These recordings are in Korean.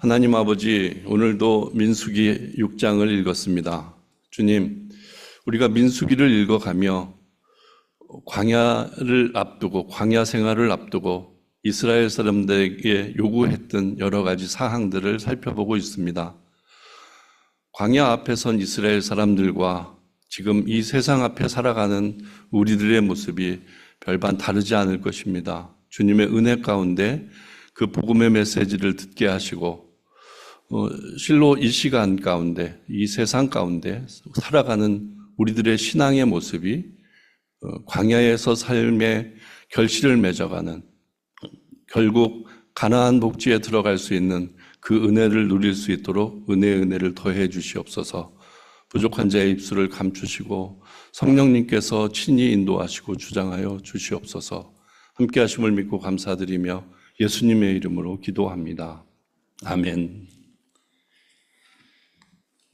하나님 아버지, 오늘도 민수기 6장을 읽었습니다. 주님, 우리가 민수기를 읽어가며 광야를 앞두고, 광야 생활을 앞두고 이스라엘 사람들에게 요구했던 여러 가지 사항들을 살펴보고 있습니다. 광야 앞에 선 이스라엘 사람들과 지금 이 세상 앞에 살아가는 우리들의 모습이 별반 다르지 않을 것입니다. 주님의 은혜 가운데 그 복음의 메시지를 듣게 하시고 실로 이 시간 가운데, 이 세상 가운데 살아가는 우리들의 신앙의 모습이 광야에서 삶의 결실을 맺어가는, 결국 가나안 복지에 들어갈 수 있는 그 은혜를 누릴 수 있도록 은혜를 더해 주시옵소서. 부족한 자의 입술을 감추시고 성령님께서 친히 인도하시고 주장하여 주시옵소서. 함께 하심을 믿고 감사드리며 예수님의 이름으로 기도합니다. 아멘.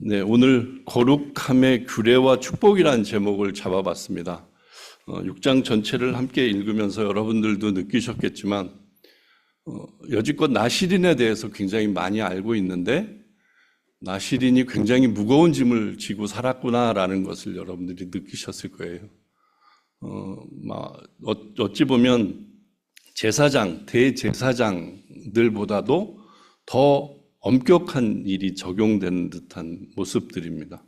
네, 오늘 거룩함의 규례와 축복이라는 제목을 잡아봤습니다. 6장 전체를 함께 읽으면서 여러분들도 느끼셨겠지만 여지껏 나시린에 대해서 굉장히 많이 알고 있는데 나시린이 굉장히 무거운 짐을 지고 살았구나라는 것을 여러분들이 느끼셨을 거예요. 어찌 보면 제사장, 대제사장들보다도 더 엄격한 일이 적용되는 듯한 모습들입니다.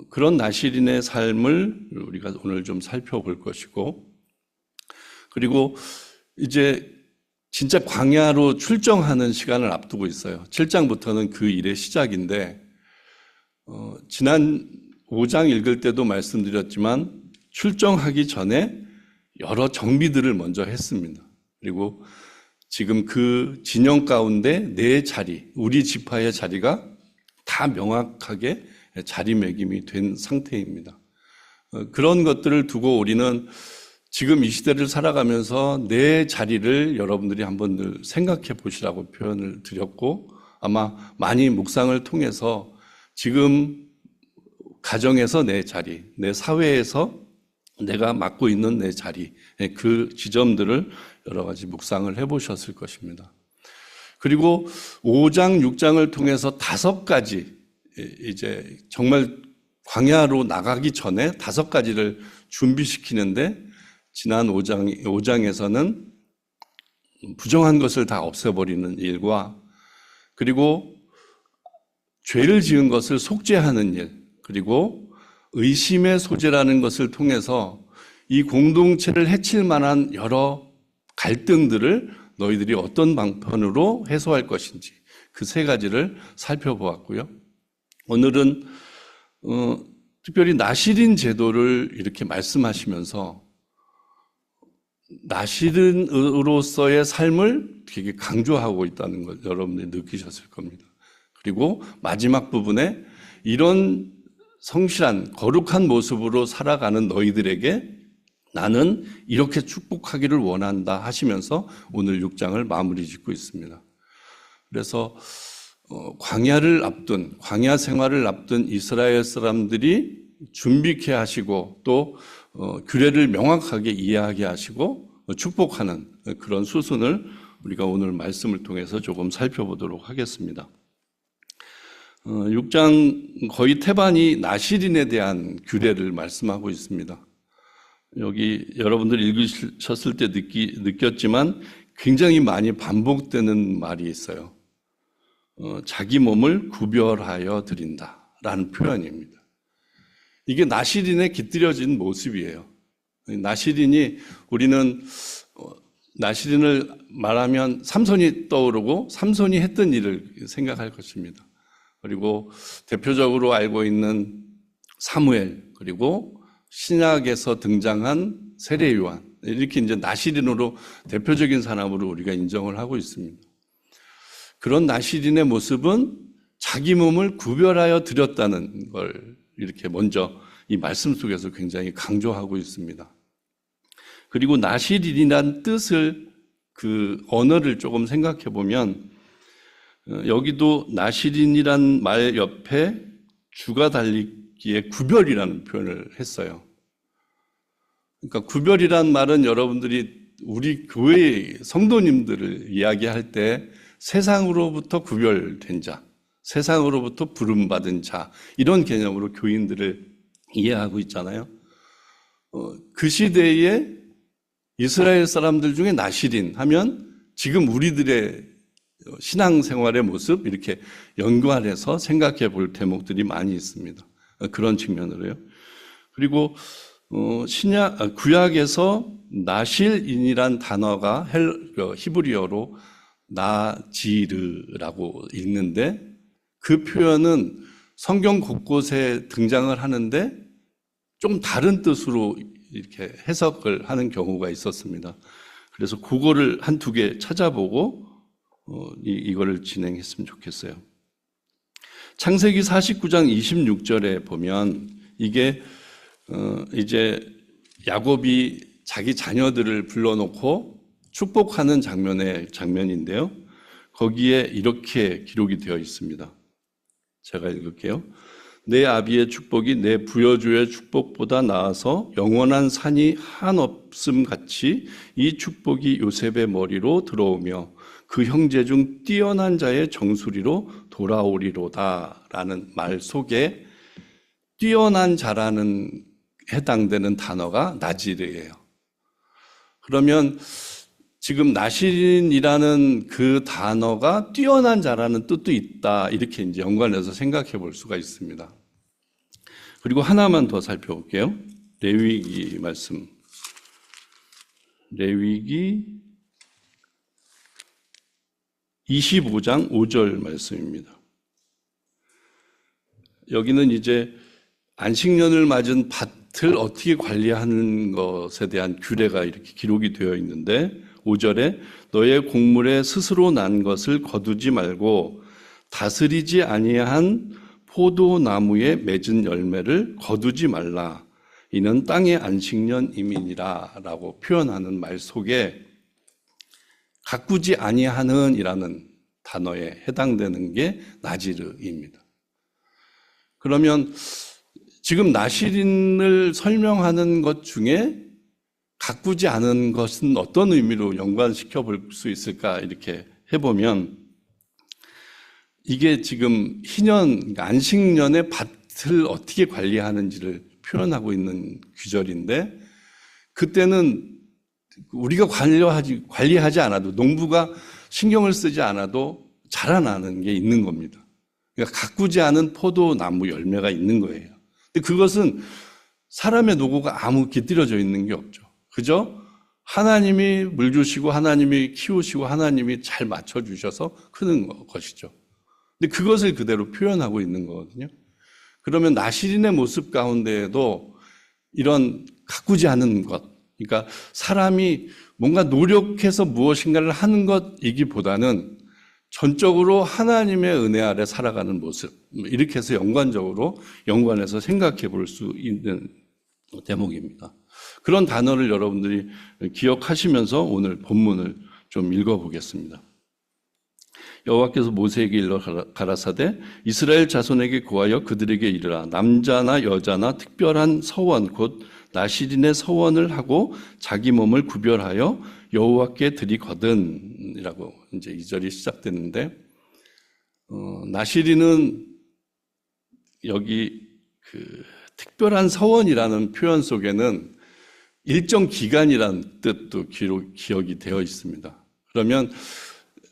그런 나시린의 삶을 우리가 오늘 좀 살펴볼 것이고, 그리고 이제 진짜 광야로 출정하는 시간을 앞두고 있어요. 7장부터는 그 일의 시작인데, 지난 5장 읽을 때도 말씀드렸지만 출정하기 전에 여러 정비들을 먼저 했습니다. 그리고 지금 그 진영 가운데 네 자리, 우리 지파의 자리가 다 명확하게 자리매김이 된 상태입니다. 그런 것들을 두고 우리는 지금 이 시대를 살아가면서 내 자리를 여러분들이 한번 생각해 보시라고 표현을 드렸고, 아마 많이 묵상을 통해서 지금 가정에서 내 자리, 내 사회에서 내가 맡고 있는 내 자리, 그 지점들을 여러 가지 묵상을 해보셨을 것입니다. 그리고 5장, 6장을 통해서 5가지, 이제 정말 광야로 나가기 전에 5가지를 준비시키는데, 지난 5장에서는 부정한 것을 다 없애버리는 일과, 그리고 죄를 지은 것을 속죄하는 일, 그리고 의심의 소재라는 것을 통해서 이 공동체를 해칠 만한 여러 갈등들을 너희들이 어떤 방편으로 해소할 것인지, 그 3가지를 살펴보았고요. 오늘은 특별히 나시린 제도를 이렇게 말씀하시면서 나시린으로서의 삶을 되게 강조하고 있다는 걸 여러분들이 느끼셨을 겁니다. 그리고 마지막 부분에 이런 성실한 거룩한 모습으로 살아가는 너희들에게 나는 이렇게 축복하기를 원한다 하시면서 오늘 6장을 마무리 짓고 있습니다. 그래서 광야를 앞둔, 광야 생활을 앞둔 이스라엘 사람들이 준비케 하시고 또 규례를 명확하게 이해하게 하시고 축복하는 그런 수순을 우리가 오늘 말씀을 통해서 조금 살펴보도록 하겠습니다. 6장 거의 태반이 나시린에 대한 규례를 말씀하고 있습니다. 여기 여러분들 읽으셨을 때 느꼈지만 굉장히 많이 반복되는 말이 있어요. 자기 몸을 구별하여 드린다라는 표현입니다. 이게 나시린의 깃들여진 모습이에요. 나시린이, 우리는 나시린을 말하면 삼손이 떠오르고 삼손이 했던 일을 생각할 것입니다. 그리고 대표적으로 알고 있는 사무엘, 그리고 신약에서 등장한 세례요한, 이렇게 이제 나시린으로 대표적인 사람으로 우리가 인정을 하고 있습니다. 그런 나시린의 모습은 자기 몸을 구별하여 드렸다는 걸 이렇게 먼저 이 말씀 속에서 굉장히 강조하고 있습니다. 그리고 나시린이란 뜻을, 그 언어를 조금 생각해 보면 여기도 나시린이란 말 옆에 주가 달리기에 구별이라는 표현을 했어요. 그러니까 구별이란 말은 여러분들이 우리 교회의 성도님들을 이야기할 때 세상으로부터 구별된 자, 세상으로부터 부름받은 자, 이런 개념으로 교인들을 이해하고 있잖아요. 그 시대에 이스라엘 사람들 중에 나실인 하면 지금 우리들의 신앙생활의 모습 이렇게 연관해서 생각해 볼 대목들이 많이 있습니다. 그런 측면으로요. 그리고 구약에서 나실인이란 단어가 히브리어로 나지르라고 읽는데 그 표현은 성경 곳곳에 등장을 하는데 좀 다른 뜻으로 이렇게 해석을 하는 경우가 있었습니다. 그래서 그거를 한두 개 찾아보고 이거를 진행했으면 좋겠어요. 창세기 49장 26절에 보면 이게 이제 야곱이 자기 자녀들을 불러놓고 축복하는 장면인데요. 거기에 이렇게 기록이 되어 있습니다. 제가 읽을게요. 내 아비의 축복이 내 부여주의 축복보다 나아서 영원한 산이 한없음 같이 이 축복이 요셉의 머리로 들어오며 그 형제 중 뛰어난 자의 정수리로 돌아오리로다 라는 말 속에 뛰어난 자라는 해당되는 단어가 나지르예요. 그러면 지금 나실인이라는 그 단어가 뛰어난 자라는 뜻도 있다 이렇게 이제 연관해서 생각해 볼 수가 있습니다. 그리고 하나만 더 살펴볼게요. 레위기 말씀. 레위기 25장 5절 말씀입니다. 여기는 이제 안식년을 맞은 밭을 어떻게 관리하는 것에 대한 규례가 이렇게 기록이 되어 있는데 5절에 너의 곡물에 스스로 난 것을 거두지 말고 다스리지 아니한 포도나무에 맺은 열매를 거두지 말라. 이는 땅의 안식년임이니라 라고 표현하는 말 속에 가꾸지 아니하는 이라는 단어에 해당되는 게 나지르입니다. 그러면 지금 나실인을 설명하는 것 중에 가꾸지 않은 것은 어떤 의미로 연관시켜 볼 수 있을까 이렇게 해보면 이게 지금 안식년의 밭을 어떻게 관리하는지를 표현하고 있는 규절인데 그때는 우리가 관리하지 않아도 농부가 신경을 쓰지 않아도 자라나는 게 있는 겁니다. 그러니까 가꾸지 않은 포도나무 열매가 있는 거예요. 근데 그것은 사람의 노고가 아무 깃들여져 있는 게 없죠. 그죠? 하나님이 물 주시고 하나님이 키우시고 하나님이 잘 맞춰주셔서 크는 것이죠. 근데 그것을 그대로 표현하고 있는 거거든요. 그러면 나실인의 모습 가운데에도 이런 가꾸지 않은 것, 그러니까 사람이 뭔가 노력해서 무엇인가를 하는 것이기보다는 전적으로 하나님의 은혜 아래 살아가는 모습, 이렇게 해서 연관해서 생각해 볼 수 있는 대목입니다. 그런 단어를 여러분들이 기억하시면서 오늘 본문을 좀 읽어보겠습니다. 여호와께서 모세에게 일러 가라사대 이스라엘 자손에게 고하여 그들에게 이르라 남자나 여자나 특별한 서원 곧 나실인의 서원을 하고 자기 몸을 구별하여 여호와께 드리거든이라고 이제 2절이 시작되는데 나실인은 여기 그 특별한 서원이라는 표현 속에는 일정 기간이라는 뜻도 기억이 되어 있습니다. 그러면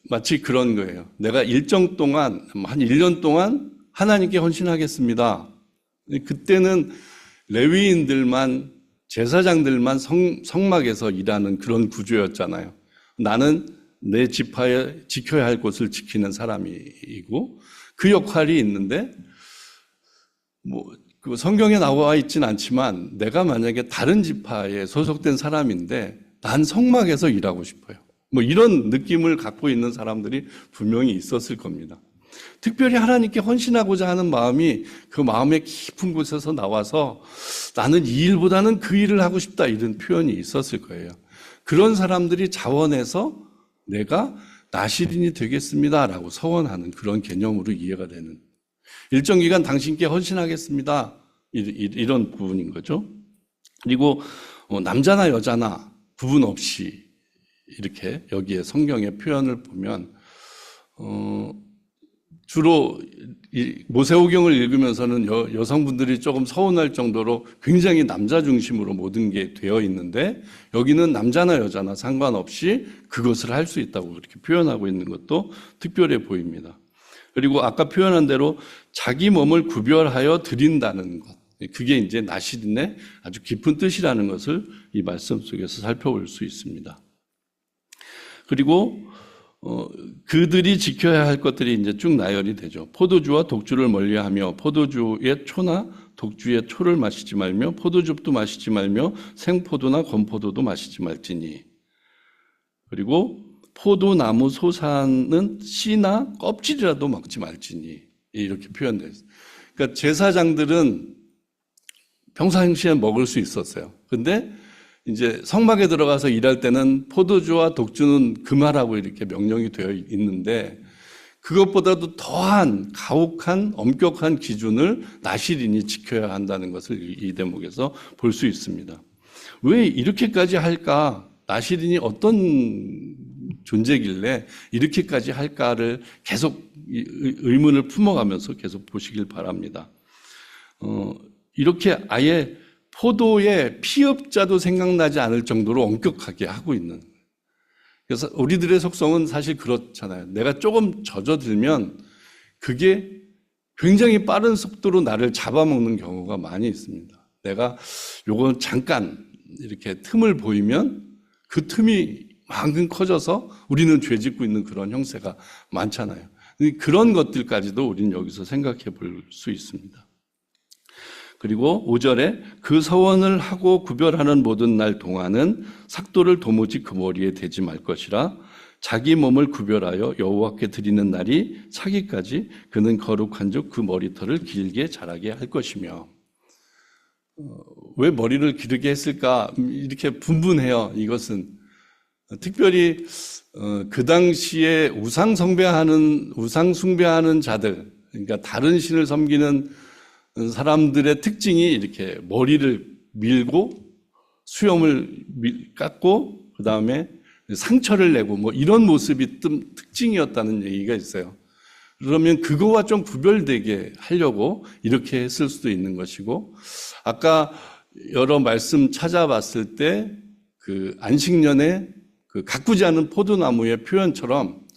마치 그런 거예요. 내가 일정 동안, 한 1년 동안 하나님께 헌신하겠습니다. 그때는 레위인들만, 제사장들만 성막에서 일하는 그런 구조였잖아요. 나는 내 지파에 지켜야 할 곳을 지키는 사람이고 그 역할이 있는데 그 성경에 나와 있지는 않지만 내가 만약에 다른 지파에 소속된 사람인데 난 성막에서 일하고 싶어요. 이런 느낌을 갖고 있는 사람들이 분명히 있었을 겁니다. 특별히 하나님께 헌신하고자 하는 마음이 그 마음의 깊은 곳에서 나와서 나는 이 일보다는 그 일을 하고 싶다 이런 표현이 있었을 거예요. 그런 사람들이 자원해서 내가 나실인이 되겠습니다라고 서원하는 그런 개념으로 이해가 되는 일정 기간 당신께 헌신하겠습니다. 이런 부분인 거죠. 그리고 남자나 여자나 구분 없이 이렇게 여기에 성경의 표현을 보면 주로 이 모세오경을 읽으면서는 여성분들이 조금 서운할 정도로 굉장히 남자 중심으로 모든 게 되어 있는데, 여기는 남자나 여자나 상관없이 그것을 할 수 있다고 그렇게 표현하고 있는 것도 특별해 보입니다. 그리고 아까 표현한 대로 자기 몸을 구별하여 드린다는 것, 그게 이제 나시린의 아주 깊은 뜻이라는 것을 이 말씀 속에서 살펴볼 수 있습니다. 그리고 그들이 지켜야 할 것들이 이제 쭉 나열이 되죠. 포도주와 독주를 멀리하며 포도주의 초나 독주의 초를 마시지 말며 포도즙도 마시지 말며 생포도나 건포도도 마시지 말지니. 그리고 포도나무 소사는 씨나 껍질이라도 먹지 말지니. 이렇게 표현되어 있어요. 그러니까 제사장들은 평상시에 먹을 수 있었어요. 근데 이제 성막에 들어가서 일할 때는 포도주와 독주는 금하라고 이렇게 명령이 되어 있는데, 그것보다도 더한 가혹한 엄격한 기준을 나시린이 지켜야 한다는 것을 이 대목에서 볼 수 있습니다. 왜 이렇게까지 할까? 나시린이 어떤 존재길래 이렇게까지 할까를 계속 의문을 품어가면서 계속 보시길 바랍니다. 이렇게 아예 포도의 피업자도 생각나지 않을 정도로 엄격하게 하고 있는. 그래서 우리들의 속성은 사실 그렇잖아요. 내가 조금 젖어들면 그게 굉장히 빠른 속도로 나를 잡아먹는 경우가 많이 있습니다. 내가 요건 잠깐 이렇게 틈을 보이면 그 틈이 만큼 커져서 우리는 죄 짓고 있는 그런 형세가 많잖아요. 그런 것들까지도 우리는 여기서 생각해 볼 수 있습니다. 그리고 5절에 그 서원을 하고 구별하는 모든 날 동안은 삭도를 도무지 그 머리에 대지 말 것이라. 자기 몸을 구별하여 여호와께 드리는 날이 차기까지 그는 거룩한즉 그 머리털을 길게 자라게 할 것이며. 왜 머리를 기르게 했을까? 이렇게 분분해요. 이것은 특별히 그 당시에 우상 숭배하는 자들, 그러니까 다른 신을 섬기는 사람들의 특징이 이렇게 머리를 밀고 수염을 깎고 그 다음에 상처를 내고 뭐 이런 모습이 특징이었다는 얘기가 있어요. 그러면 그거와 좀 구별되게 하려고 이렇게 했을 수도 있는 것이고, 아까 여러 말씀 찾아봤을 때 그 안식년에 그 가꾸지 않은 포도나무의 표현처럼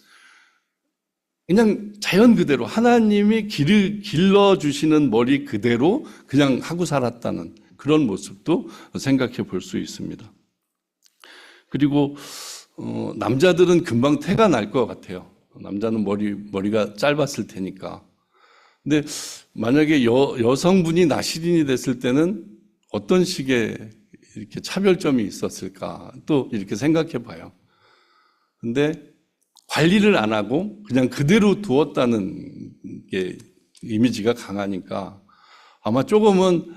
그냥 자연 그대로 하나님이 길러주시는 머리 그대로 그냥 하고 살았다는 그런 모습도 생각해 볼 수 있습니다. 그리고 남자들은 금방 태가 날 것 같아요. 남자는 머리가 짧았을 테니까. 근데 만약에 여성분이 나시린이 됐을 때는 어떤 식의 이렇게 차별점이 있었을까 또 이렇게 생각해 봐요. 근데 관리를 안 하고 그냥 그대로 두었다는 게 이미지가 강하니까 아마 조금은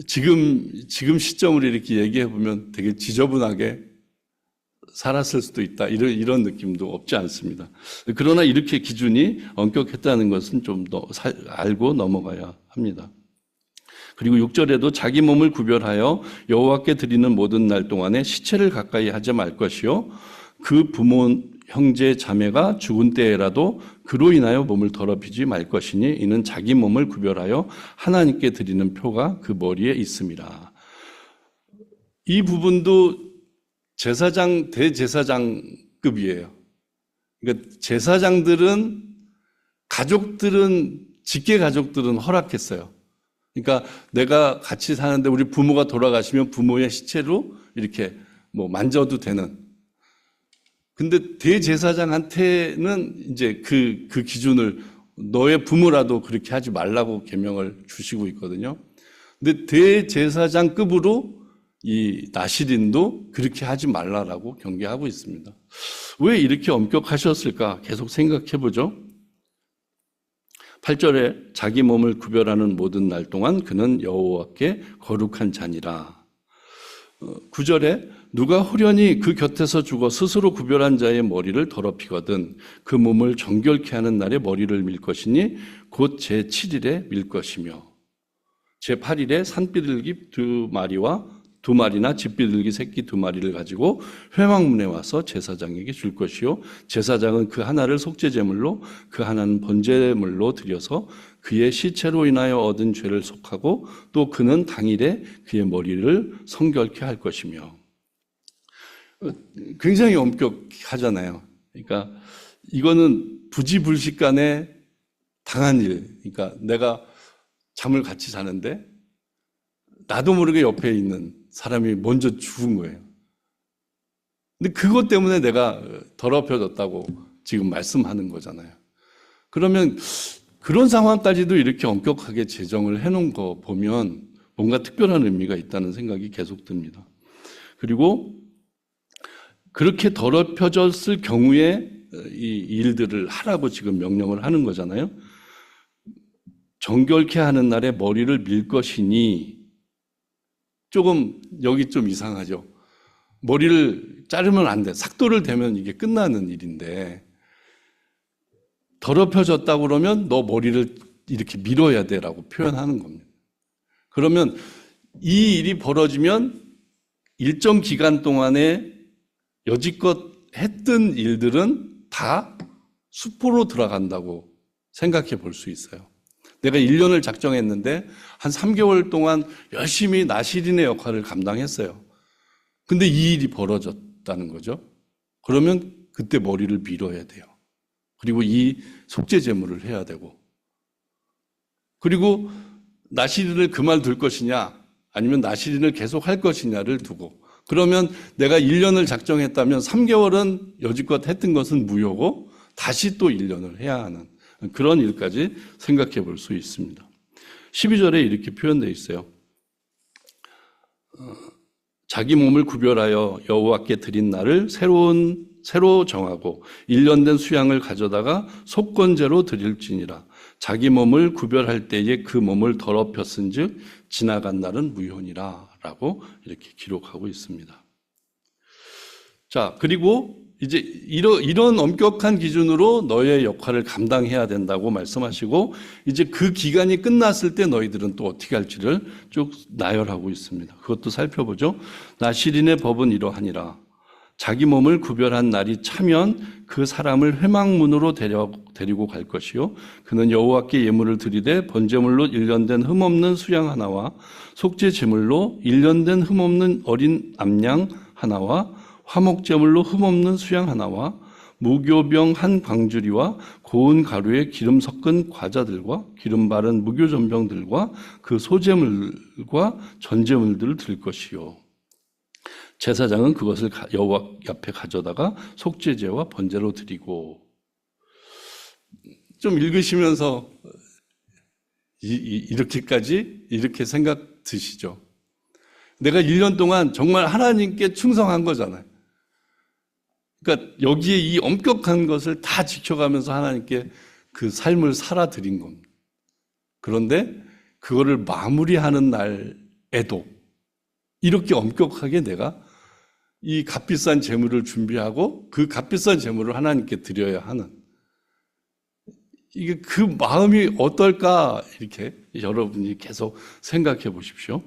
지금 시점으로 이렇게 얘기해 보면 되게 지저분하게 살았을 수도 있다. 이런 느낌도 없지 않습니다. 그러나 이렇게 기준이 엄격했다는 것은 좀 더 알고 넘어가야 합니다. 그리고 6절에도 자기 몸을 구별하여 여호와께 드리는 모든 날 동안에 시체를 가까이 하지 말 것이요 그 부모 형제 자매가 죽은 때에라도 그로 인하여 몸을 더럽히지 말 것이니 이는 자기 몸을 구별하여 하나님께 드리는 표가 그 머리에 있음이라. 이 부분도 제사장, 대제사장급이에요. 그러니까 제사장들은 직계 가족들은 허락했어요. 그러니까 내가 같이 사는데 우리 부모가 돌아가시면 부모의 시체로 이렇게 뭐 만져도 되는. 근데 대제사장한테는 이제 그 기준을 너의 부모라도 그렇게 하지 말라고 계명을 주시고 있거든요. 근데 대제사장급으로 이 나시린도 그렇게 하지 말라라고 경계하고 있습니다. 왜 이렇게 엄격하셨을까? 계속 생각해 보죠. 8절에 자기 몸을 구별하는 모든 날 동안 그는 여호와께 거룩한 자니라. 9절에 누가 호련히 그 곁에서 죽어 스스로 구별한 자의 머리를 더럽히거든 그 몸을 정결케 하는 날에 머리를 밀 것이니 곧 제7일에 밀 것이며 제8일에 산비둘기 2마리와 2마리나 집비둘기 새끼 2마리를 가지고 회막문에 와서 제사장에게 줄 것이요 제사장은 그 하나를 속죄제물로 그 하나는 번제물로 드려서 그의 시체로 인하여 얻은 죄를 속하고 또 그는 당일에 그의 머리를 성결케 할 것이며. 굉장히 엄격하잖아요. 그러니까 이거는 부지불식간에 당한 일. 그러니까 내가 잠을 같이 자는데 나도 모르게 옆에 있는 사람이 먼저 죽은 거예요. 근데 그것 때문에 내가 더럽혀졌다고 지금 말씀하는 거잖아요. 그러면 그런 상황까지도 이렇게 엄격하게 제정을 해놓은 거 보면 뭔가 특별한 의미가 있다는 생각이 계속 듭니다. 그리고 그렇게 더럽혀졌을 경우에 이 일들을 하라고 지금 명령을 하는 거잖아요. 정결케 하는 날에 머리를 밀 것이니, 조금 여기 좀 이상하죠. 머리를 자르면 안 돼. 삭도를 대면 이게 끝나는 일인데 더럽혀졌다고 그러면 너 머리를 이렇게 밀어야 돼라고 표현하는 겁니다. 그러면 이 일이 벌어지면 일정 기간 동안에 여지껏 했던 일들은 다 수포로 들어간다고 생각해 볼 수 있어요. 내가 1년을 작정했는데 한 3개월 동안 열심히 나시린의 역할을 감당했어요. 근데 이 일이 벌어졌다는 거죠. 그러면 그때 머리를 밀어야 돼요. 그리고 이 속죄 제물을 해야 되고, 그리고 나시린을 그만둘 것이냐 아니면 나시린을 계속 할 것이냐를 두고, 그러면 내가 1년을 작정했다면 3개월은 여지껏 했던 것은 무효고 다시 또 1년을 해야 하는 그런 일까지 생각해 볼 수 있습니다. 12절에 이렇게 표현되어 있어요. 자기 몸을 구별하여 여호와께 드린 날을 새로 정하고 1년 된 수양을 가져다가 속건제로 드릴지니라. 자기 몸을 구별할 때에 그 몸을 더럽혔은즉 지나간 날은 무효니라 라고 이렇게 기록하고 있습니다. 자, 그리고 이제 이런 엄격한 기준으로 너의 역할을 감당해야 된다고 말씀하시고, 이제 그 기간이 끝났을 때 너희들은 또 어떻게 할지를 쭉 나열하고 있습니다. 그것도 살펴보죠. 나시린의 법은 이러하니라. 자기 몸을 구별한 날이 차면 그 사람을 회막문으로 데리고 갈 것이요 그는 여호와께 예물을 드리되 번제물로 1년 된 흠없는 수양 하나와 속죄 제물로 1년 된 흠없는 어린 암양 하나와 화목제물로 흠없는 수양 하나와 무교병 한 광주리와 고운 가루에 기름 섞은 과자들과 기름 바른 무교전병들과 그 소제물과 전제물들을 드릴 것이요 제사장은 그것을 여호와 앞에 가져다가 속죄제와 번제로 드리고. 좀 읽으시면서 이렇게까지 이렇게 생각 드시죠? 내가 1년 동안 정말 하나님께 충성한 거잖아요. 그러니까 여기에 이 엄격한 것을 다 지켜가면서 하나님께 그 삶을 살아드린 겁니다. 그런데 그거를 마무리하는 날에도 이렇게 엄격하게 내가 이 값비싼 재물을 준비하고 그 값비싼 재물을 하나님께 드려야 하는, 이게 그 마음이 어떨까, 이렇게 여러분이 계속 생각해 보십시오.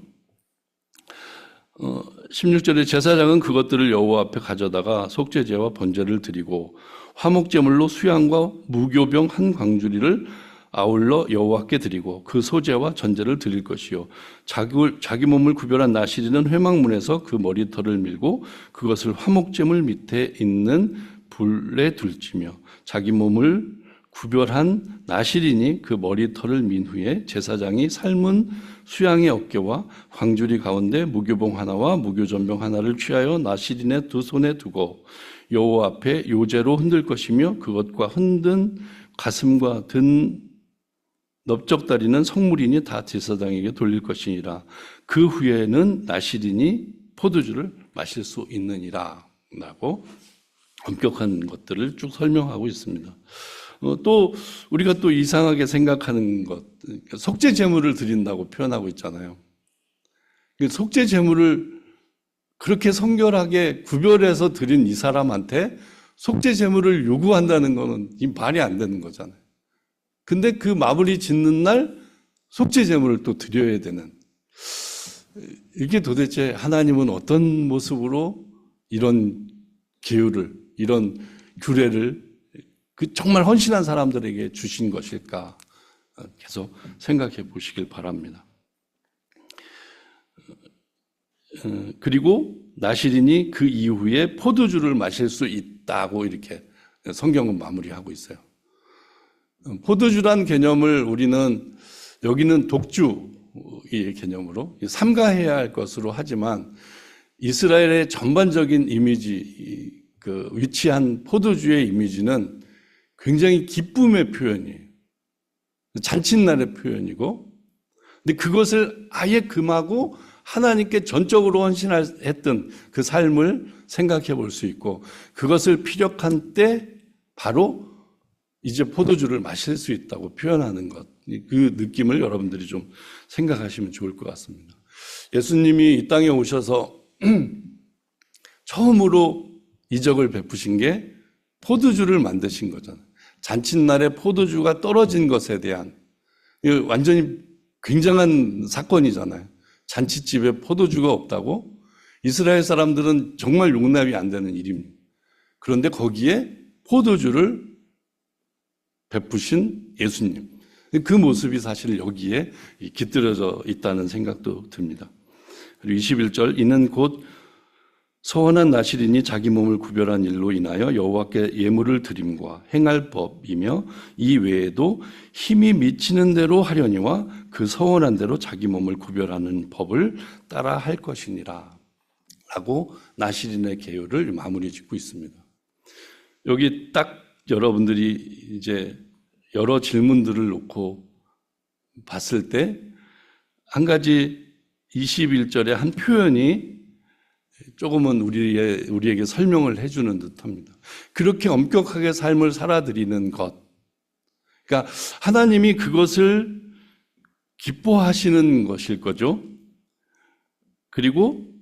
16절에 제사장은 그것들을 여호와 앞에 가져다가 속죄제와 번제를 드리고 화목제물로 수양과 무교병 한 광주리를 아울러 여호와께 드리고 그 소제와 전제를 드릴 것이요 자기 몸을 구별한 나시린은 회막문에서 그 머리털을 밀고 그것을 화목제물 밑에 있는 불에 둘지며 자기 몸을 구별한 나시린이 그 머리털을 민 후에 제사장이 삶은 수양의 어깨와 광주리 가운데 무교봉 하나와 무교전병 하나를 취하여 나시린의 두 손에 두고 여호와 앞에 요제로 흔들 것이며 그것과 흔든 가슴과 든 넓적다리는 성물인이 다 제사장에게 돌릴 것이니라. 그 후에는 나시린이 포도주를 마실 수 있느니라 라고 엄격한 것들을 쭉 설명하고 있습니다. 또 우리가 또 이상하게 생각하는 것, 속죄 제물을 드린다고 표현하고 있잖아요. 속죄 제물을 그렇게 성결하게 구별해서 드린 이 사람한테 속죄 제물을 요구한다는 것은 말이 안 되는 거잖아요. 근데 그 마무리 짓는 날 속죄 제물을 또 드려야 되는, 이게 도대체 하나님은 어떤 모습으로 이런 계율을, 이런 규례를 그 정말 헌신한 사람들에게 주신 것일까? 계속 생각해 보시길 바랍니다. 그리고 나실인이 그 이후에 포도주를 마실 수 있다고 이렇게 성경은 마무리하고 있어요. 포도주란 개념을 우리는 여기는 독주의 개념으로 삼가해야 할 것으로 하지만 이스라엘의 전반적인 이미지, 그 위치한 포도주의 이미지는 굉장히 기쁨의 표현이에요. 잔칫날의 표현이고, 근데 그것을 아예 금하고 하나님께 전적으로 헌신했던 그 삶을 생각해 볼 수 있고, 그것을 피력한 때 바로 이제 포도주를 마실 수 있다고 표현하는 것, 그 느낌을 여러분들이 좀 생각하시면 좋을 것 같습니다. 예수님이 이 땅에 오셔서 처음으로 이적을 베푸신 게 포도주를 만드신 거잖아요. 잔칫날에 포도주가 떨어진 것에 대한, 완전히 굉장한 사건이잖아요. 잔치집에 포도주가 없다고? 이스라엘 사람들은 정말 용납이 안 되는 일입니다. 그런데 거기에 포도주를 베푸신 예수님, 그 모습이 사실 여기에 깃들여져 있다는 생각도 듭니다. 그리고 21절, 이는 곧 서원한 나실인이 자기 몸을 구별한 일로 인하여 여호와께 예물을 드림과 행할 법이며 이 외에도 힘이 미치는 대로 하려니와 그 서원한 대로 자기 몸을 구별하는 법을 따라 할 것이니라 라고 나실인의 계율을 마무리 짓고 있습니다. 여기 딱 여러분들이 이제 여러 질문들을 놓고 봤을 때 한 가지 21절의 한 표현이 조금은 우리에게 설명을 해주는 듯합니다. 그렇게 엄격하게 삶을 살아드리는 것, 그러니까 하나님이 그것을 기뻐하시는 것일 거죠. 그리고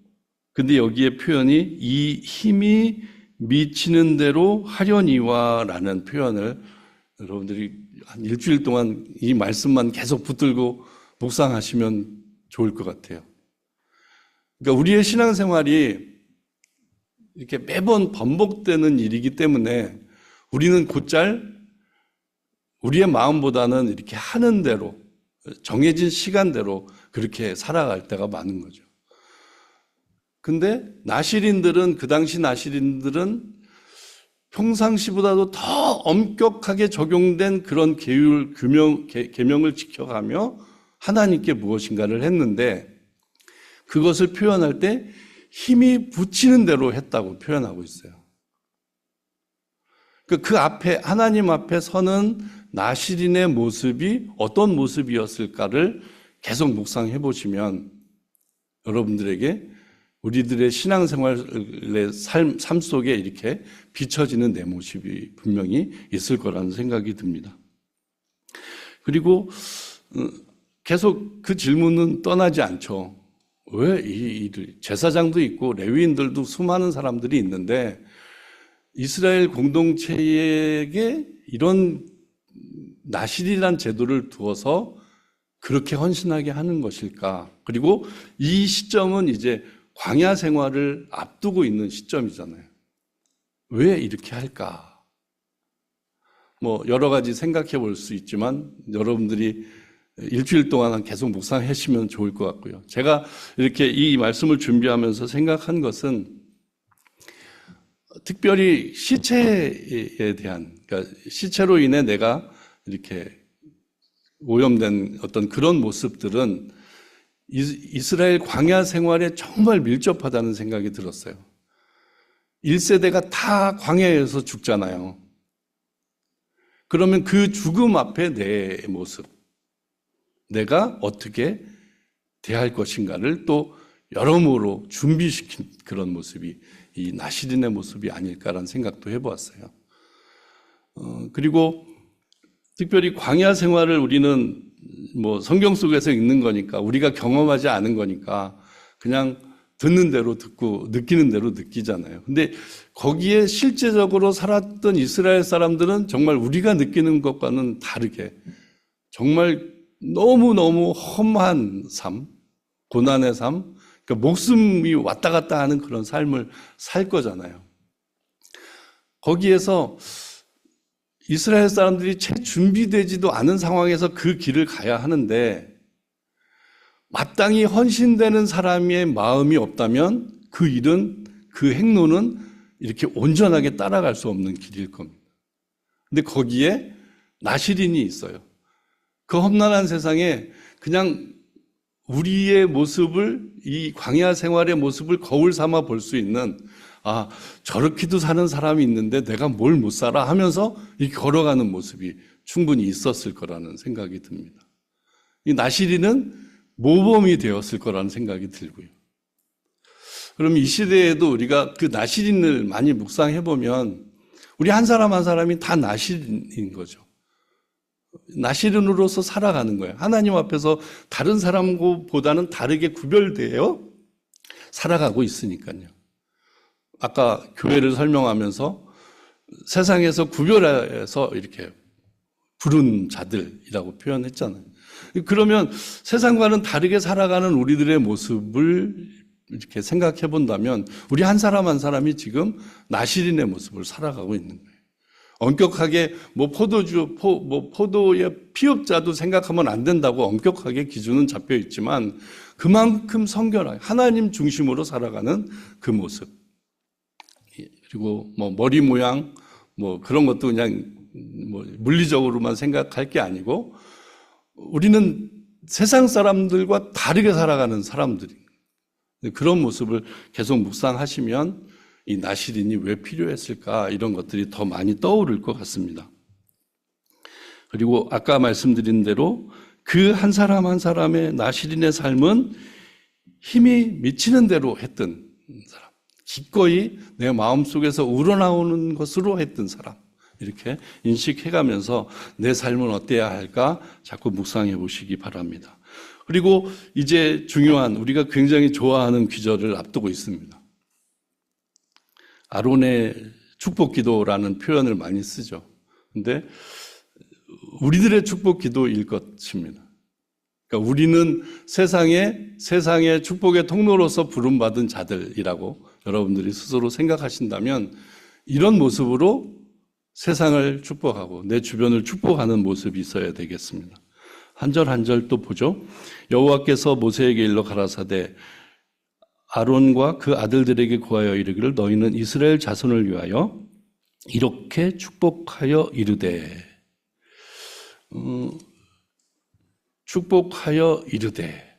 근데 여기에 표현이 이 힘이 미치는 대로 하려니와라는 표현을 여러분들이 한 일주일 동안 이 말씀만 계속 붙들고 묵상하시면 좋을 것 같아요. 그러니까 우리의 신앙생활이 이렇게 매번 반복되는 일이기 때문에 우리는 곧잘 우리의 마음보다는 이렇게 하는 대로, 정해진 시간대로 그렇게 살아갈 때가 많은 거죠. 근데 나실인들은, 그 당시 나실인들은 평상시보다도 더 엄격하게 적용된 그런 계율, 계명을 지켜가며 하나님께 무엇인가를 했는데 그것을 표현할 때 힘이 붙이는 대로 했다고 표현하고 있어요. 그 앞에, 하나님 앞에 서는 나실인의 모습이 어떤 모습이었을까를 계속 묵상해 보시면 여러분들에게 우리들의 신앙생활의 삶 속에 이렇게 비춰지는 내 모습이 분명히 있을 거라는 생각이 듭니다. 그리고 계속 그 질문은 떠나지 않죠. 왜 제사장도 있고 레위인들도 수많은 사람들이 있는데 이스라엘 공동체에게 이런 나실이란 제도를 두어서 그렇게 헌신하게 하는 것일까? 그리고 이 시점은 이제 광야 생활을 앞두고 있는 시점이잖아요. 왜 이렇게 할까? 여러 가지 생각해 볼 수 있지만 여러분들이 일주일 동안 계속 묵상하시면 좋을 것 같고요. 제가 이렇게 이 말씀을 준비하면서 생각한 것은 특별히 시체에 대한, 그러니까 시체로 인해 내가 이렇게 오염된 어떤 그런 모습들은 이스라엘 광야 생활에 정말 밀접하다는 생각이 들었어요. 1세대가 다 광야에서 죽잖아요. 그러면 그 죽음 앞에 내 모습, 내가 어떻게 대할 것인가를 또 여러모로 준비시킨 그런 모습이 이 나실인의 모습이 아닐까라는 생각도 해보았어요. 그리고 특별히 광야 생활을 우리는 성경 속에서 읽는 거니까 우리가 경험하지 않은 거니까 그냥 듣는 대로 듣고 느끼는 대로 느끼잖아요. 근데 거기에 실제적으로 살았던 이스라엘 사람들은 정말 우리가 느끼는 것과는 다르게 정말 너무너무 험한 삶, 고난의 삶, 그러니까 목숨이 왔다 갔다 하는 그런 삶을 살 거잖아요. 거기에서 이스라엘 사람들이 채 준비되지도 않은 상황에서 그 길을 가야 하는데 마땅히 헌신되는 사람의 마음이 없다면 그 일은, 그 행로는 이렇게 온전하게 따라갈 수 없는 길일 겁니다. 근데 거기에 나실인이 있어요. 그 험난한 세상에 그냥 우리의 모습을, 이 광야 생활의 모습을 거울 삼아 볼 수 있는, 아, 저렇게도 사는 사람이 있는데 내가 뭘 못 살아 하면서 이렇게 걸어가는 모습이 충분히 있었을 거라는 생각이 듭니다. 이 나실인은 모범이 되었을 거라는 생각이 들고요. 그럼 이 시대에도 우리가 그 나실인을 많이 묵상해 보면 우리 한 사람 한 사람이 다 나실인인 거죠. 나실인으로서 살아가는 거예요. 하나님 앞에서 다른 사람보다는 다르게 구별되어 살아가고 있으니까요. 아까 교회를 설명하면서 세상에서 구별해서 이렇게 부른 자들이라고 표현했잖아요. 그러면 세상과는 다르게 살아가는 우리들의 모습을 이렇게 생각해 본다면 우리 한 사람 한 사람이 지금 나실인의 모습을 살아가고 있는 거예요. 엄격하게 포도의 피업자도 생각하면 안 된다고 엄격하게 기준은 잡혀 있지만 그만큼 성결하게 하나님 중심으로 살아가는 그 모습. 그리고 머리 모양 그런 것도 그냥 물리적으로만 생각할 게 아니고 우리는 세상 사람들과 다르게 살아가는 사람들이 그런 모습을 계속 묵상하시면 이 나실인이 왜 필요했을까 이런 것들이 더 많이 떠오를 것 같습니다. 그리고 아까 말씀드린 대로 그 한 사람 한 사람의 나실인의 삶은 힘이 미치는 대로 했던 사람, 기꺼이 내 마음속에서 우러나오는 것으로 했던 사람, 이렇게 인식해가면서 내 삶은 어때야 할까 자꾸 묵상해 보시기 바랍니다. 그리고 이제 중요한 우리가 굉장히 좋아하는 귀절을 앞두고 있습니다. 아론의 축복 기도라는 표현을 많이 쓰죠. 근데 우리들의 축복 기도일 것입니다. 그러니까 우리는 세상의 축복의 통로로서 부름받은 자들이라고 여러분들이 스스로 생각하신다면 이런 모습으로 세상을 축복하고 내 주변을 축복하는 모습이 있어야 되겠습니다. 한 절 한 절 또 보죠. 여호와께서 모세에게 일러 가라사대 아론과 그 아들들에게 구하여 이르기를 너희는 이스라엘 자손을 위하여 이렇게 축복하여 이르되 축복하여 이르되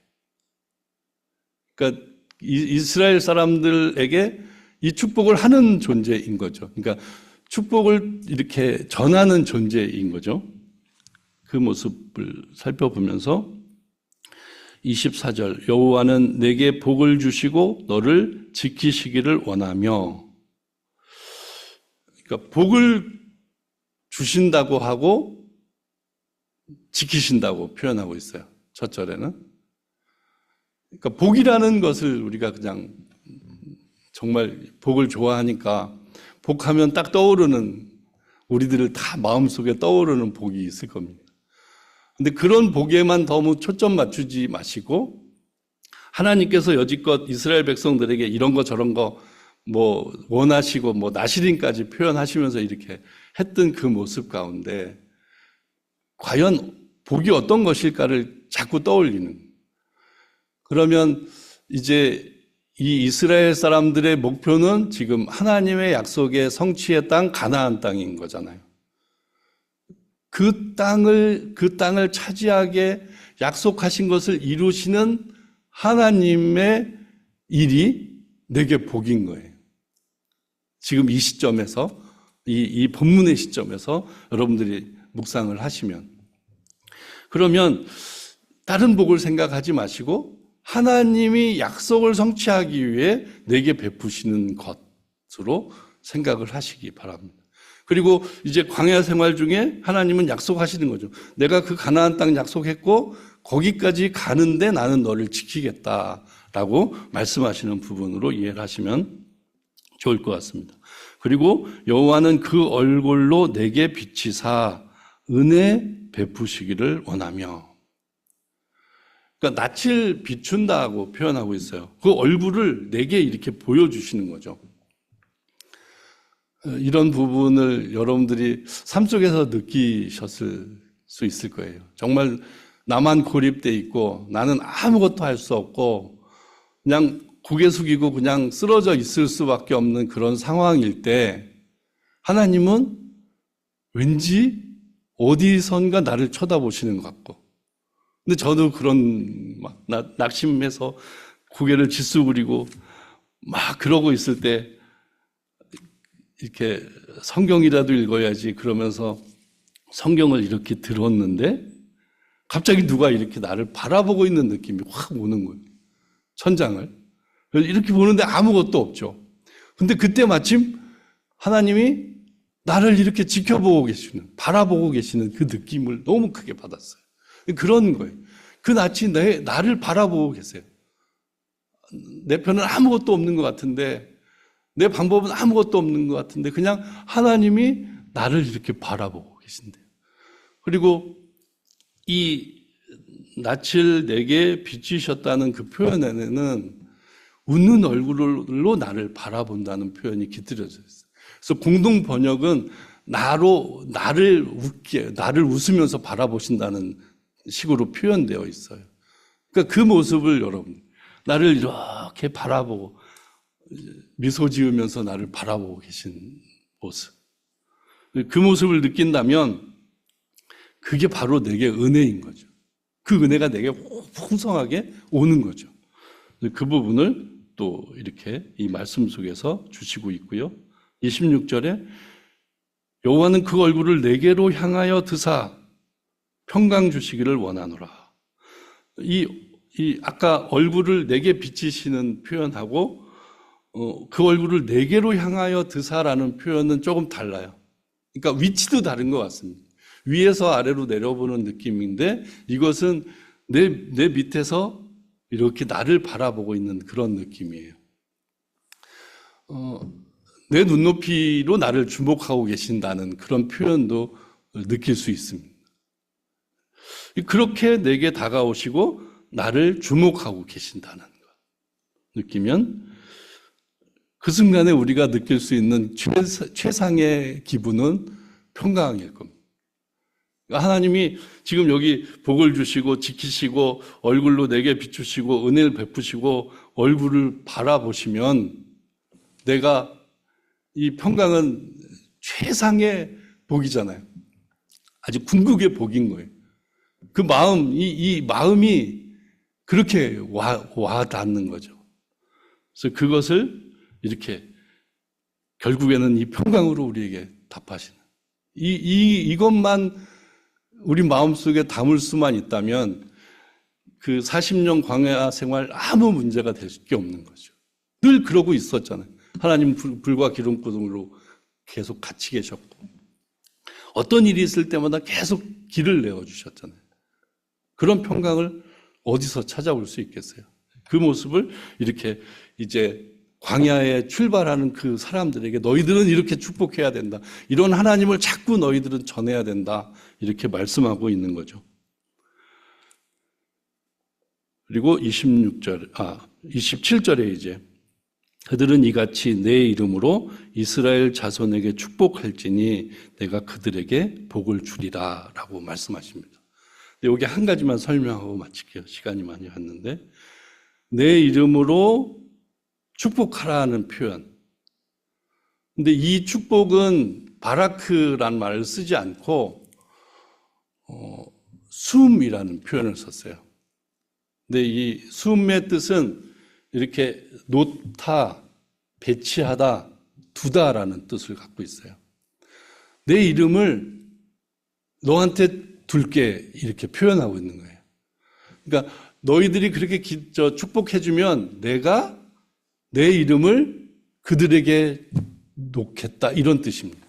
그러니까 이스라엘 사람들에게 이 축복을 하는 존재인 거죠. 그러니까 축복을 이렇게 전하는 존재인 거죠. 그 모습을 살펴보면서 24절 여호와는 내게 복을 주시고 너를 지키시기를 원하며 그러니까 복을 주신다고 하고 지키신다고 표현하고 있어요. 첫 절에는. 그러니까 복이라는 것을 우리가 그냥 정말 복을 좋아하니까 복하면 딱 떠오르는 우리들을 다 마음속에 떠오르는 복이 있을 겁니다. 근데 그런 복에만 너무 초점 맞추지 마시고 하나님께서 여지껏 이스라엘 백성들에게 이런 거 저런 거 원하시고 나실인까지 표현하시면서 이렇게 했던 그 모습 가운데 과연 복이 어떤 것일까를 자꾸 떠올리는. 그러면 이제 이 이스라엘 사람들의 목표는 지금 하나님의 약속의 성취의 땅 가나안 땅인 거잖아요. 그 땅을 차지하게 약속하신 것을 이루시는 하나님의 일이 내게 복인 거예요. 지금 이 시점에서 이 본문의 시점에서 여러분들이 묵상을 하시면 그러면 다른 복을 생각하지 마시고 하나님이 약속을 성취하기 위해 내게 베푸시는 것으로 생각을 하시기 바랍니다. 그리고 이제 광야 생활 중에 하나님은 약속하시는 거죠. 내가 그 가나안 땅 약속했고 거기까지 가는데 나는 너를 지키겠다라고 말씀하시는 부분으로 이해를 하시면 좋을 것 같습니다. 그리고 여호와는 그 얼굴로 내게 비치사 은혜 베푸시기를 원하며 그러니까 낯을 비춘다고 표현하고 있어요. 그 얼굴을 내게 이렇게 보여주시는 거죠. 이런 부분을 여러분들이 삶 속에서 느끼셨을 수 있을 거예요. 정말 나만 고립돼 있고 나는 아무것도 할 수 없고 그냥 고개 숙이고 그냥 쓰러져 있을 수밖에 없는 그런 상황일 때 하나님은 왠지 어디선가 나를 쳐다보시는 것 같고, 근데 저도 그런 막 낙심해서 고개를 짓수그리고 막 그러고 있을 때 이렇게 성경이라도 읽어야지 그러면서 성경을 이렇게 들었는데 갑자기 누가 이렇게 나를 바라보고 있는 느낌이 확 오는 거예요. 천장을 이렇게 보는데 아무것도 없죠. 근데 그때 마침 하나님이 나를 이렇게 지켜보고 계시는, 바라보고 계시는 그 느낌을 너무 크게 받았어요. 그런 거예요. 그 낯이 나를 바라보고 계세요. 내 편은 아무것도 없는 것 같은데, 내 방법은 아무것도 없는 것 같은데 그냥 하나님이 나를 이렇게 바라보고 계신대요. 그리고 이 낯을 내게 비추셨다는 그 표현에는 웃는 얼굴로 나를 바라본다는 표현이 깃들여져 있어요. 그래서 공동 번역은 나를 웃으면서 바라보신다는 식으로 표현되어 있어요. 그러니까 그 모습을 여러분, 나를 이렇게 바라보고 미소 지으면서 나를 바라보고 계신 모습, 그 모습을 느낀다면 그게 바로 내게 은혜인 거죠. 그 은혜가 내게 풍성하게 오는 거죠. 그 부분을 또 이렇게 이 말씀 속에서 주시고 있고요. 26절에 여호와는 그 얼굴을 내게로 향하여 드사 평강 주시기를 원하노라. 아까 얼굴을 내게 비치시는 표현하고 그 얼굴을 내게로 향하여 드사라는 표현은 조금 달라요. 그러니까 위치도 다른 것 같습니다. 위에서 아래로 내려보는 느낌인데 이것은 내 밑에서 이렇게 나를 바라보고 있는 그런 느낌이에요. 내 눈높이로 나를 주목하고 계신다는 그런 표현도 느낄 수 있습니다. 그렇게 내게 다가오시고 나를 주목하고 계신다는 것 느끼면 그 순간에 우리가 느낄 수 있는 최상의 기분은 평강일 겁니다. 하나님이 지금 여기 복을 주시고 지키시고 얼굴로 내게 비추시고 은혜를 베푸시고 얼굴을 바라보시면 내가 이 평강은 최상의 복이잖아요. 아주 궁극의 복인 거예요. 그 마음, 이 마음이 그렇게 와 닿는 거죠. 그래서 그것을 이렇게 결국에는 이 평강으로 우리에게 답하시는 이것만 우리 마음속에 담을 수만 있다면 그 40년 광야 생활 아무 문제가 될 게 없는 거죠. 늘 그러고 있었잖아요. 하나님 불과 기름 구름으로 계속 같이 계셨고 어떤 일이 있을 때마다 계속 길을 내어주셨잖아요. 그런 평강을 어디서 찾아올 수 있겠어요? 그 모습을 이렇게 이제 광야에 출발하는 그 사람들에게 너희들은 이렇게 축복해야 된다. 이런 하나님을 자꾸 너희들은 전해야 된다. 이렇게 말씀하고 있는 거죠. 그리고 27절에 이제 그들은 이같이 내 이름으로 이스라엘 자손에게 축복할지니 내가 그들에게 복을 주리라 라고 말씀하십니다. 여기 한 가지만 설명하고 마칠게요. 시간이 많이 갔는데 내 이름으로 축복하라는 표현. 근데 이 축복은 바라크란 말을 쓰지 않고 수음이라는 표현을 썼어요. 근데 이 수음의 뜻은 이렇게 놓다, 배치하다, 두다라는 뜻을 갖고 있어요. 내 이름을 너한테 둘게 이렇게 표현하고 있는 거예요. 그러니까 너희들이 그렇게 축복해주면 내가 내 이름을 그들에게 놓겠다 이런 뜻입니다.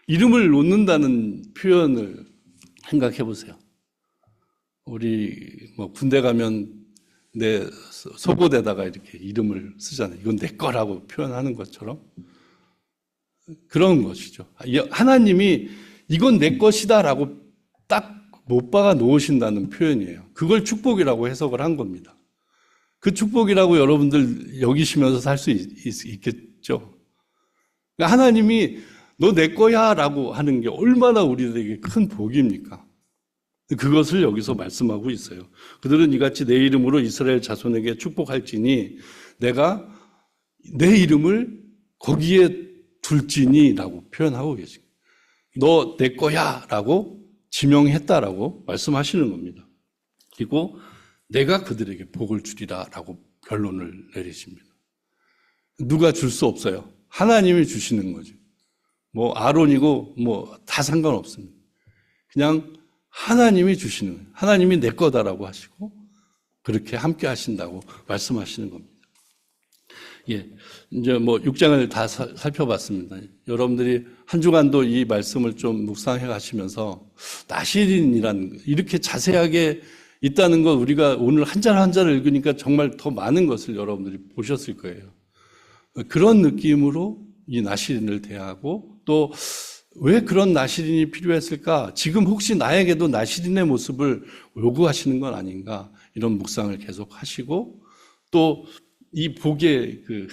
이름을 놓는다는 표현을 생각해 보세요. 우리 군대 가면 내 속옷에다가 이렇게 이름을 쓰잖아요. 이건 내 거라고 표현하는 것처럼 그런 것이죠. 하나님이 이건 내 것이다라고 딱 못 박아 놓으신다는 표현이에요. 그걸 축복이라고 해석을 한 겁니다. 그 축복이라고 여러분들 여기시면서 살 수 있겠죠. 그러니까 하나님이 너 내 거야 라고 하는 게 얼마나 우리들에게 큰 복입니까? 그것을 여기서 말씀하고 있어요. 그들은 이같이 내 이름으로 이스라엘 자손에게 축복할지니 내가 내 이름을 거기에 둘지니 라고 표현하고 계십니다. 너 내 거야 라고 지명했다라고 말씀하시는 겁니다. 그리고 내가 그들에게 복을 주리라 라고 결론을 내리십니다. 누가 줄 수 없어요. 하나님이 주시는 거죠. 뭐 아론이고 뭐 다 상관없습니다. 그냥 하나님이 주시는 거예요. 하나님이 내 거다라고 하시고 그렇게 함께 하신다고 말씀하시는 겁니다. 예, 이제 뭐 6장을 다 살펴봤습니다. 여러분들이 한 주간도 이 말씀을 좀 묵상해 가시면서 나실인이란 이렇게 자세하게 있다는 거 우리가 오늘 한 절 한 절을 읽으니까 정말 더 많은 것을 여러분들이 보셨을 거예요. 그런 느낌으로 이 나실인을 대하고 또 왜 그런 나실인이 필요했을까? 지금 혹시 나에게도 나실인의 모습을 요구하시는 건 아닌가? 이런 묵상을 계속 하시고 또 이 복의 그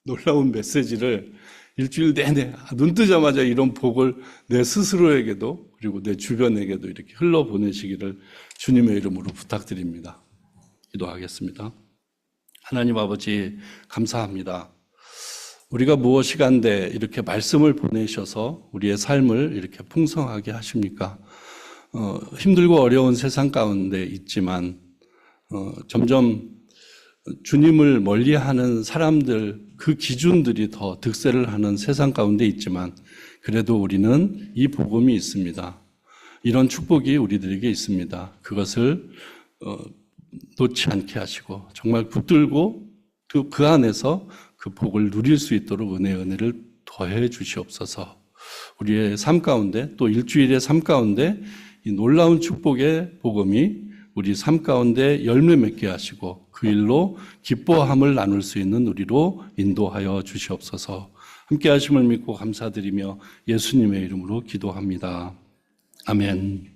놀라운 메시지를 일주일 내내 눈 뜨자마자 이런 복을 내 스스로에게도 그리고 내 주변에게도 이렇게 흘러보내시기를 주님의 이름으로 부탁드립니다. 기도하겠습니다. 하나님 아버지 감사합니다. 우리가 무엇이 간데 이렇게 말씀을 보내셔서 우리의 삶을 이렇게 풍성하게 하십니까? 힘들고 어려운 세상 가운데 있지만 점점 주님을 멀리하는 사람들 그 기준들이 더 득세를 하는 세상 가운데 있지만 그래도 우리는 이 복음이 있습니다. 이런 축복이 우리들에게 있습니다. 그것을 놓지 않게 하시고 정말 붙들고 그 안에서 그 복을 누릴 수 있도록 은혜를 더해 주시옵소서. 우리의 삶 가운데 또 일주일의 삶 가운데 이 놀라운 축복의 복음이 우리 삶 가운데 열매 맺게 하시고 그 일로 기뻐함을 나눌 수 있는 우리로 인도하여 주시옵소서. 함께 하심을 믿고 감사드리며 예수님의 이름으로 기도합니다. 아멘.